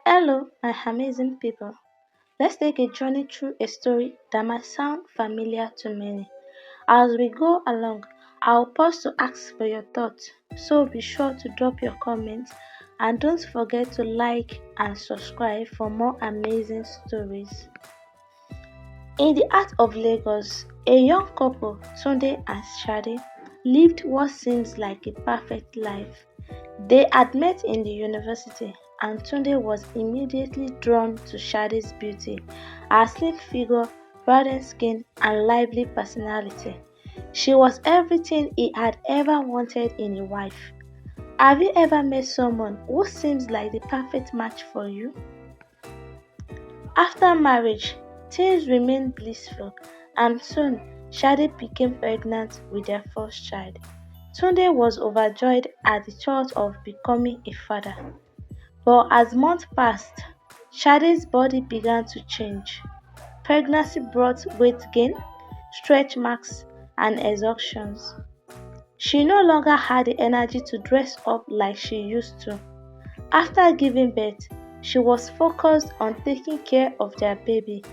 Hello, my amazing people. Let's take a journey through a story that might sound familiar to many. As we go along, I'll pause to ask for your thoughts, so be sure to drop your comments and don't forget to like and subscribe for more amazing stories. In the heart of Lagos, a young couple, Tunde and Sade, lived what seems like a perfect life. They had met in the university, and Tunde was immediately drawn to Sade's beauty, her slim figure, radiant skin, and lively personality. She was everything he had ever wanted in a wife. Have you ever met someone who seems like the perfect match for you? After marriage, things remained blissful, and soon Sade became pregnant with their first child. Tunde was overjoyed at the thought of becoming a father. But as months passed, Sade's body began to change. Pregnancy brought weight gain, stretch marks, and exhaustions. She no longer had the energy to dress up like she used to. After giving birth, she was focused on taking care of their baby,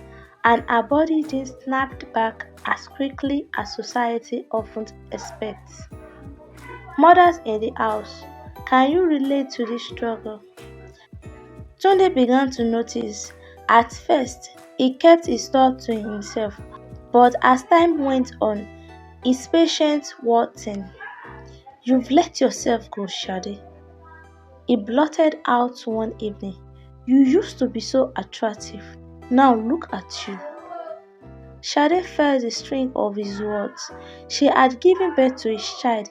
and her body didn't snap back as quickly as society often expects. Mothers in the house, can you relate to this struggle? Tunde began to notice. At first, he kept his thoughts to himself, but as time went on, his patience wore thin. You've let yourself go, Sade. He blurted out one evening. You used to be so attractive. Now look at you. Sade felt the sting of his words. She had given birth to his child,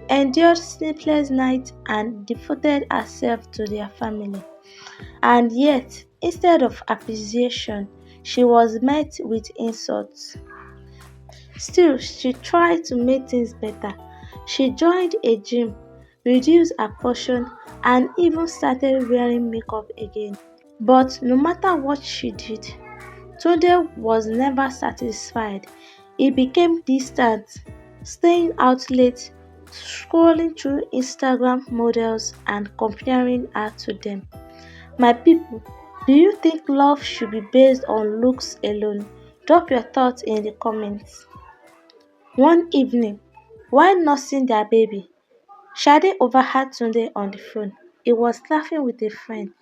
endured sleepless nights, and devoted herself to their family. And yet, instead of appreciation, she was met with insults. Still, she tried to make things better. She joined a gym, reduced her portion, and even started wearing makeup again. But no matter what she did, Tunde was never satisfied. He became distant, staying out late, scrolling through Instagram models and comparing her to them. My people, do you think love should be based on looks alone? Drop your thoughts in the comments. One evening, while nursing their baby, Sade overheard Tunde on the phone. He was laughing with a friend.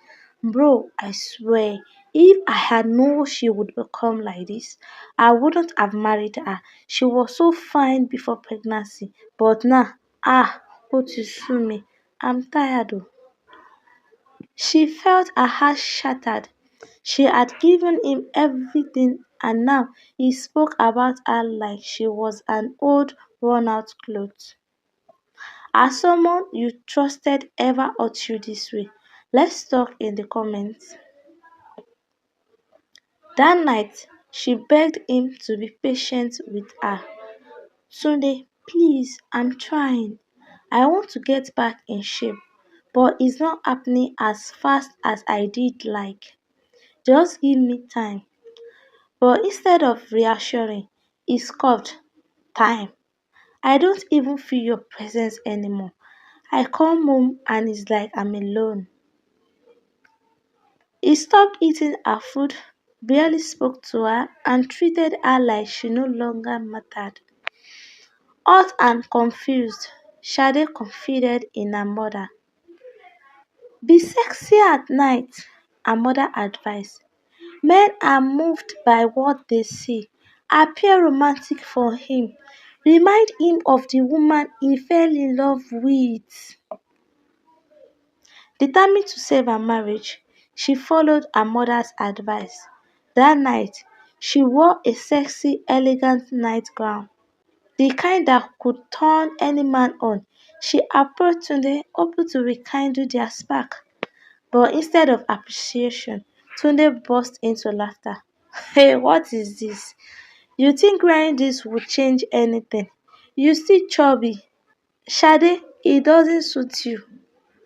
Bro, I swear, if I had known she would become like this, I wouldn't have married her. She was so fine before pregnancy, but now, what to sue me. I'm tired though. She felt her heart shattered. She had given him everything, and now he spoke about her like she was an old worn out cloth. Has someone you trusted ever hurt you this way? Let's talk in the comments. That night, she begged him to be patient with her. Sunday, please, I'm trying. I want to get back in shape, but it's not happening as fast as I did like. Just give me time. But instead of reassuring, he scoffed. Time. I don't even feel your presence anymore. I come home and it's like I'm alone. He stopped eating her food, barely spoke to her, and treated her like she no longer mattered. Hot and confused, Sade confided in her mother. Be sexy at night, her mother advised. Men are moved by what they see. Appear romantic for him. Remind him of the woman he fell in love with. Determined to save her marriage, she followed her mother's advice. That night, she wore a sexy, elegant nightgown, the kind that could turn any man on. She approached Tunde, hoping to rekindle their spark. But instead of appreciation, Tunde burst into laughter. Hey, what is this? You think wearing this would change anything? You still chubby. Sade, it doesn't suit you.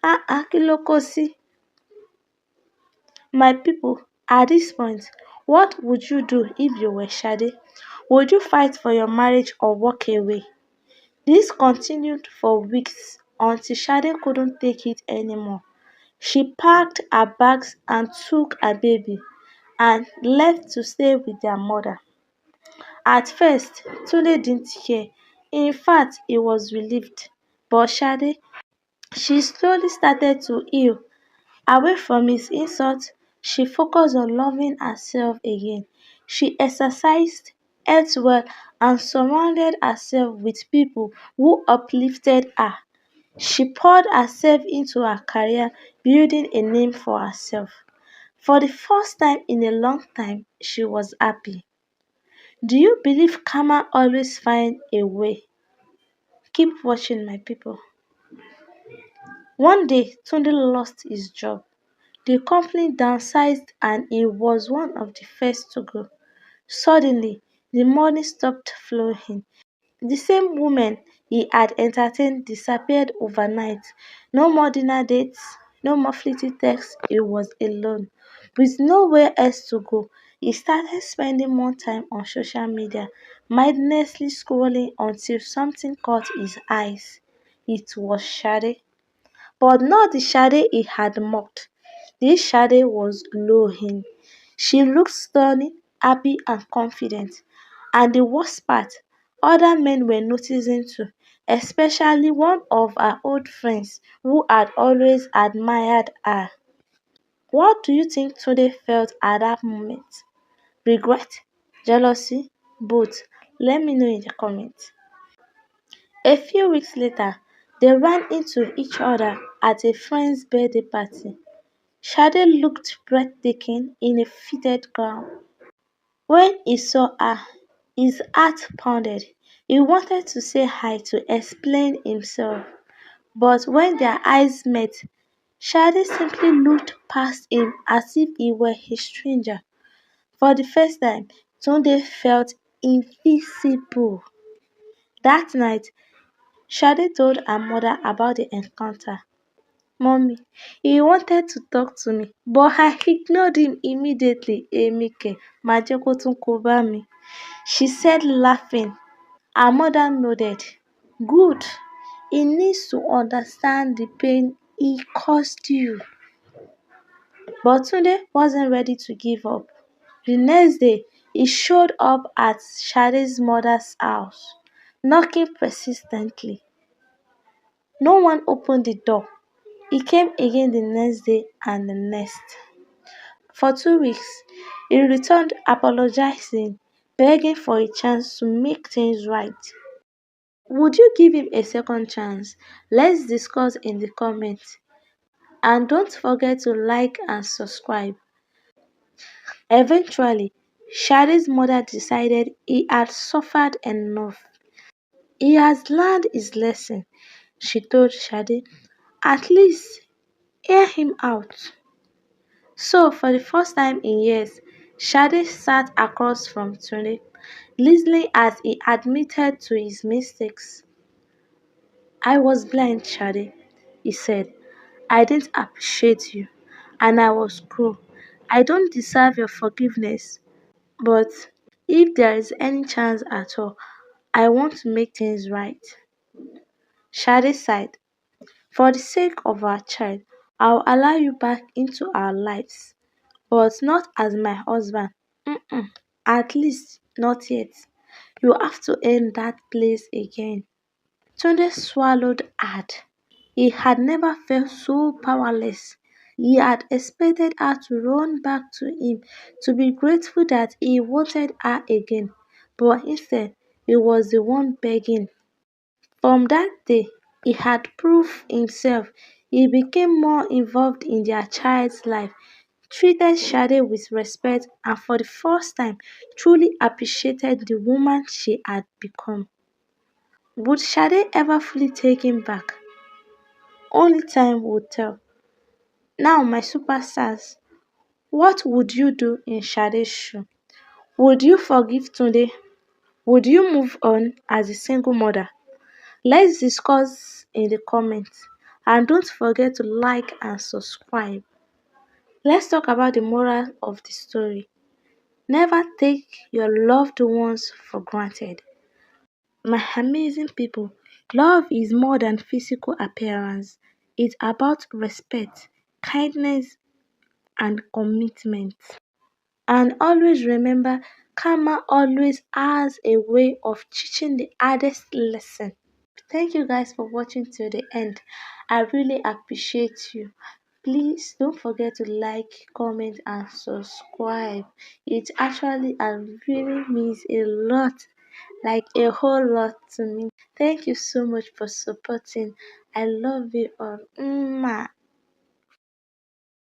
Kí ló kó sí? My people, at this point, what would you do if you were Sade? Would you fight for your marriage or walk away? This continued for weeks until Sade couldn't take it anymore. She packed her bags and took her baby and left to stay with their mother. At first, Tunde didn't care. In fact, he was relieved. But Sade, she slowly started to heal. Away from his insults, she focused on loving herself again. She exercised, ate well, and surrounded herself with people who uplifted her. She poured herself into her career, building a name for herself. For the first time in a long time, she was happy. Do you believe karma always finds a way? Keep watching, my people. One day, Tunde lost his job. The company downsized and he was one of the first to go. Suddenly, the money stopped flowing. The same woman he had entertained disappeared overnight. No more dinner dates, no more fleeting texts. He was alone. With nowhere else to go, he started spending more time on social media, mindlessly scrolling until something caught his eyes. It was Sade. But not the Sade he had mocked. This Sade was glowing. She looked stunning, happy, and confident. And the worst part, other men were noticing too, especially one of her old friends who had always admired her. What do you think Tunde felt at that moment? Regret? Jealousy? Both? Let me know in the comments. A few weeks later, they ran into each other at a friend's birthday party. Sade looked breathtaking in a fitted gown. When he saw her, his heart pounded. He wanted to say hi to explain himself, but when their eyes met, Sade simply looked past him as if he were a stranger. For the first time, Tunde felt invisible. That night, Sade told her mother about the encounter. Mommy, he wanted to talk to me, but I ignored him immediately. Èmi kẹ̀, máa jẹ́ kó tún kó bá mi. She said laughing. Her mother nodded. Good. He needs to understand the pain he caused you. But Tunde wasn't ready to give up. The next day, he showed up at Sade's mother's house, knocking persistently. No one opened the door. He came again the next day and the next. For 2 weeks, he returned apologizing, begging for a chance to make things right. Would you give him a second chance? Let's discuss in the comments. And don't forget to like and subscribe. Eventually, Sade's mother decided he had suffered enough. He has learned his lesson, she told Sade. At least hear him out. So, for the first time in years, Sade sat across from Tunde, listening as he admitted to his mistakes. I was blind, Sade, he said. I didn't appreciate you, and I was cruel. I don't deserve your forgiveness, but if there is any chance at all, I want to make things right. Sade sighed. For the sake of our child, I'll allow you back into our lives, but not as my husband. Mm-mm. At least not yet. You have to earn that place again. Tunde swallowed hard. He had never felt so powerless. He had expected her to run back to him, to be grateful that he wanted her again, but instead he was the one begging. From that day, he had proved himself. He became more involved in their child's life, treated Sade with respect, and for the first time truly appreciated the woman she had become. Would Sade ever fully take him back? Only time would tell. Now, my superstars, what would you do in Sade's shoe? Would you forgive Tunde? Would you move on as a single mother? Let's discuss in the comments. And don't forget to like and subscribe. Let's talk about the moral of the story. Never take your loved ones for granted. My amazing people, love is more than physical appearance. It's about respect, kindness, and commitment. And always remember, karma always has a way of teaching the hardest lesson. Thank you guys for watching till the end. I really appreciate you. Please don't forget to like, comment, and subscribe. It actually and really means a lot, like a whole lot to me. Thank you so much for supporting. I love you all. Mwah.